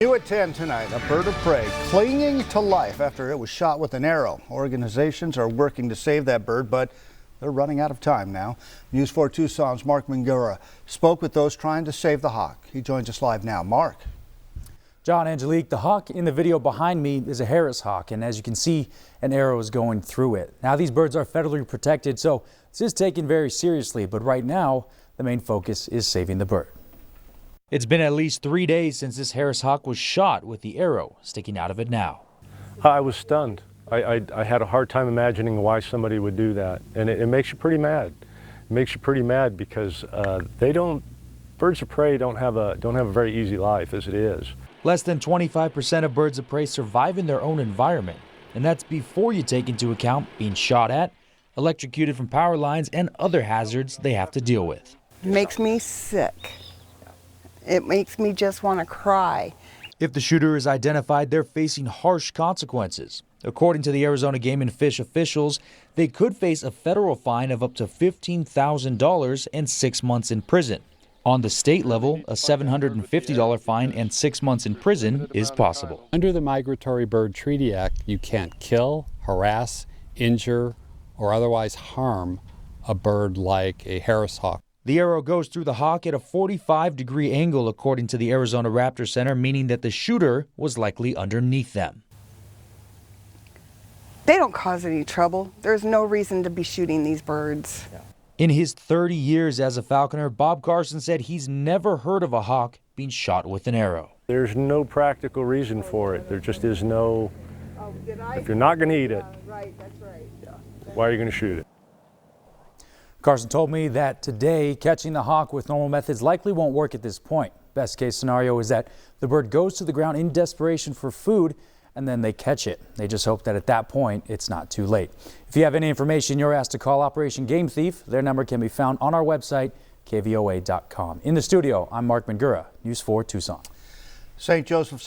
New at 10 tonight, a bird of prey clinging to life after it was shot with an arrow. Organizations are working to save that bird, but they're running out of time now. News 4 Tucson's Mark Mangura spoke with those trying to save the hawk. He joins us live now. Mark. John, Angelique, the hawk in the video behind me is a Harris hawk, and as you can see, an arrow is going through it. Now, these birds are federally protected, so this is taken very seriously, but right now, the main focus is saving the bird. It's been at least 3 days since this Harris hawk was shot with the arrow sticking out of it now. I was stunned. I had a hard time imagining why somebody would do that, and it makes you pretty mad. It makes you pretty mad because birds of prey don't have a very easy life as it is. Less than 25% of birds of prey survive in their own environment, and that's before you take into account being shot at, electrocuted from power lines, and other hazards they have to deal with. It makes me sick. It makes me just want to cry. If the shooter is identified, they're facing harsh consequences. According to the Arizona Game and Fish officials, they could face a federal fine of up to $15,000 and 6 months in prison. On the state level, a $750 fine and 6 months in prison is possible. Under the Migratory Bird Treaty Act, you can't kill, harass, injure, or otherwise harm a bird like a Harris hawk. The arrow goes through the hawk at a 45-degree angle, according to the Arizona Raptor Center, meaning that the shooter was likely underneath them. They don't cause any trouble. There's no reason to be shooting these birds. In his 30 years as a falconer, Bob Carson said he's never heard of a hawk being shot with an arrow. There's no practical reason for it. There just is no, if you're not going to eat it, why are you going to shoot it? Carson told me that today catching the hawk with normal methods likely won't work at this point. Best case scenario is that the bird goes to the ground in desperation for food and then they catch it. They just hope that at that point it's not too late. If you have any information, you're asked to call Operation Game Thief. Their number can be found on our website, KVOA.com. In the studio, I'm Mark Mangura, News 4 Tucson. St. Joseph's